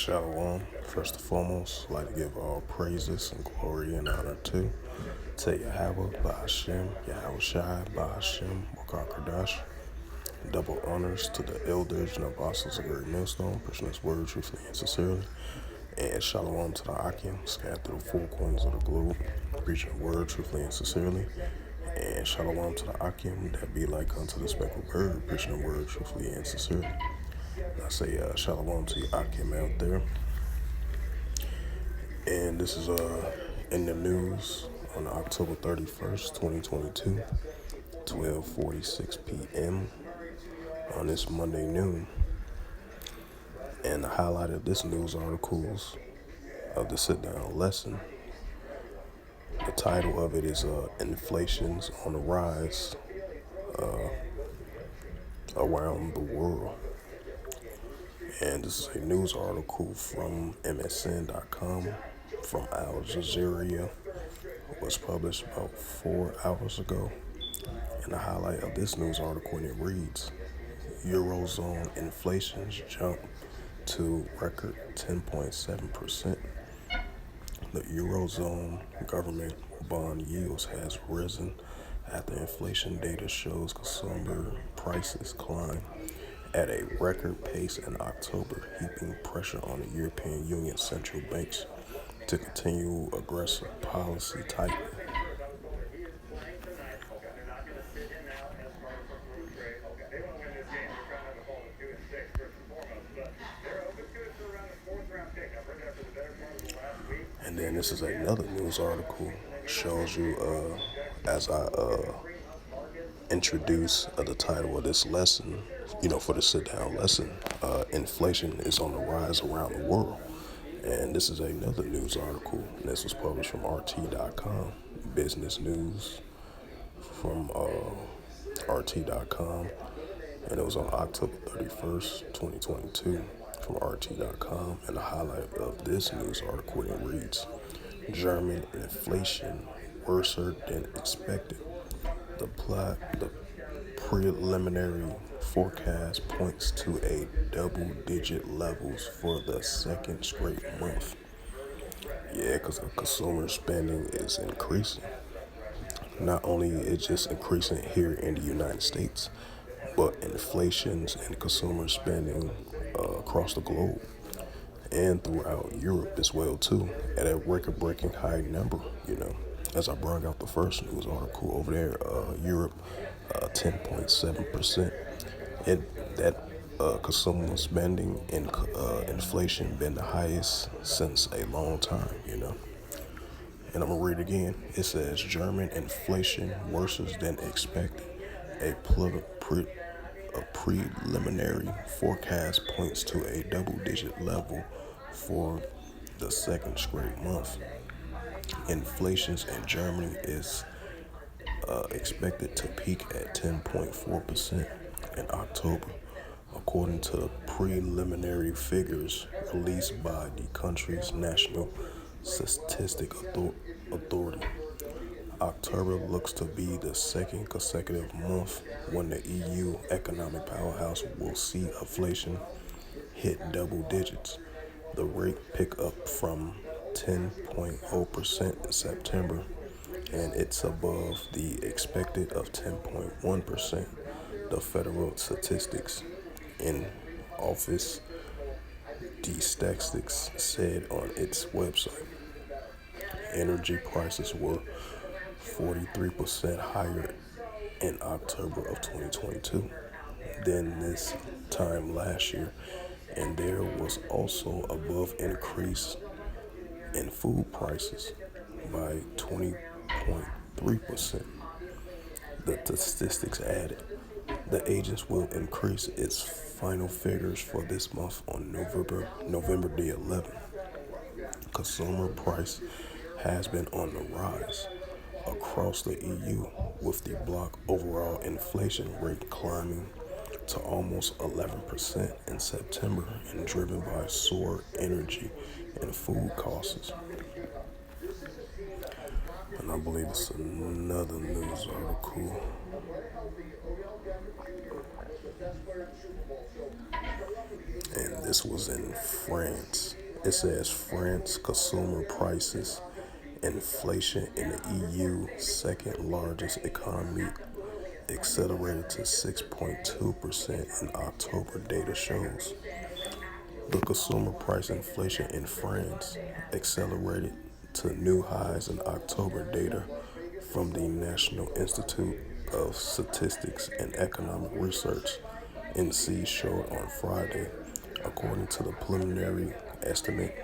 Shalom. First and foremost, I'd like to give all praises and glory and honor to Yahweh, Ba'ashem, Yahweh Shai, Ba'ashem, Wakakadash. Double honors to the elders and apostles of Great Millstone, preaching His word truthfully and sincerely. And shalom to the Akim, scattered through the four corners of the globe, preaching the word truthfully and sincerely. And shalom to the Akim that be like unto the speckled bird, preaching the word truthfully and sincerely. I say shalom to you Akim out there. And this is in the news on October 31st, 2022, 12:46 p.m. on this Monday noon. And the highlight of this news articles of the sit-down lesson, the title of it is Inflation's on the Rise Around the World. And this is a news article from MSN.com from Al Jazeera. It was published about 4 hours ago. And the highlight of this news article, and it reads, Eurozone inflation's jump to record 10.7%. The Eurozone government bond yields has risen after inflation data shows consumer prices climb at a record pace in October, heaping pressure on the European Union central banks to continue aggressive policy tightening. And then this is another news article, shows you as I introduce the title of this lesson, for the sit-down lesson, inflation is on the rise around the world. And this is another news article. This was published from RT.com, business news from RT.com. And it was on October 31st, 2022 from RT.com. And the highlight of this news article, it reads, German inflation worse than expected. The preliminary forecast points to a double-digit levels for the second straight month. Yeah, because the consumer spending is increasing. Not only is just increasing here in the United States, but inflations and consumer spending across the globe and throughout Europe as well too, at a record-breaking high number. As I brought out the first news article over there, Europe, 10.7%. That consumer spending and inflation been the highest since a long time. And I'm gonna read it again. It says German inflation worsens than expected. A preliminary forecast points to a double-digit level for the second straight month. Inflation in Germany is expected to peak at 10.4% in October, according to the preliminary figures released by the country's National Statistic Authority. October looks to be the second consecutive month when the EU economic powerhouse will see inflation hit double digits. The rate pick up from 10.0% in September, and it's above the expected of 10.1%, the Federal Statistics in Office the Statistics said on its website. Energy prices were 43% higher in October of 2022 than this time last year, and there was also above increase in food prices by 20.3%. The statistics added, the agency will increase its final figures for this month on November the 11th. Consumer price has been on the rise across the EU, with the bloc overall inflation rate climbing to almost 11% in September and driven by soaring energy and food costs. And I believe it's another news article. And this was in France. It says France consumer prices, inflation in the EU, second largest economy, accelerated to 6.2% in October, data shows. The consumer price inflation in France accelerated to new highs in October, data from the National Institute of Statistics and Economic Research (NC) showed on Friday. According to the preliminary estimate,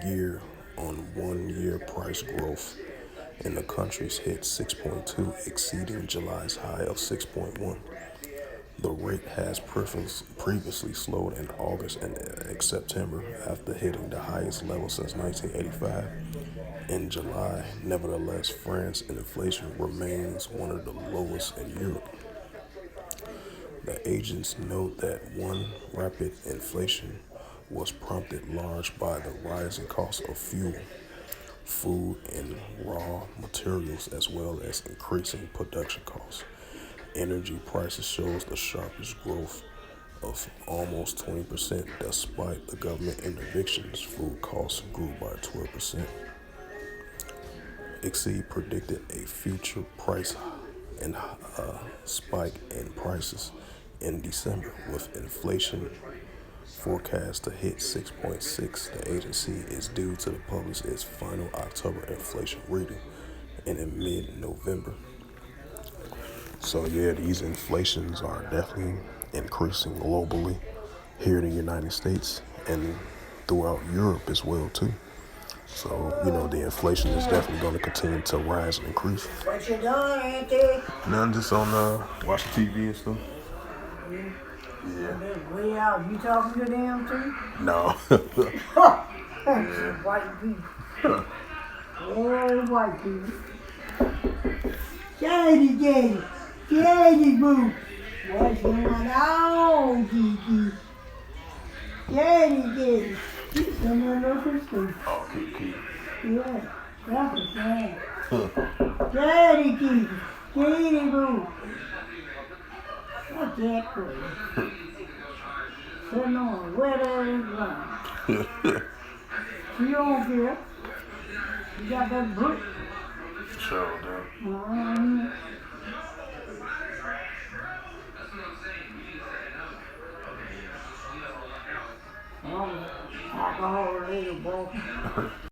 year-on-year price growth in the countries hit 6.2, exceeding July's high of 6.1. The rate has previously slowed in August and September after hitting the highest level since 1985. In July, nevertheless, France inflation remains one of the lowest in Europe. The agents note that one, rapid inflation was prompted large by the rising cost of fuel, food, and raw materials, as well as increasing production costs. Energy prices shows the sharpest growth of almost 20%. Despite the government interventions, food costs grew by 12%. Exceed predicted a future price and spike in prices in December, with inflation forecast to hit 6.6. The agency is due to publish its final October inflation reading in mid-November. So yeah, these inflations are definitely increasing globally here in the United States and throughout Europe as well too. So, the inflation is definitely going to continue to rise and increase. What you doing, Auntie? None, just on watching TV and stuff. Yeah. Way out. You talking to them too? No. White people. All white people. Daddy. Daddy boo. What's going on, Kiki? Daddy. She's in her little sister. Oh, Kiki. Yeah, that's a fan. Daddy Kiki. Daddy boo. What's that for? Sitting on a wet ass ground. You don't care. You got that brick. Sure do. Alcohol related walking.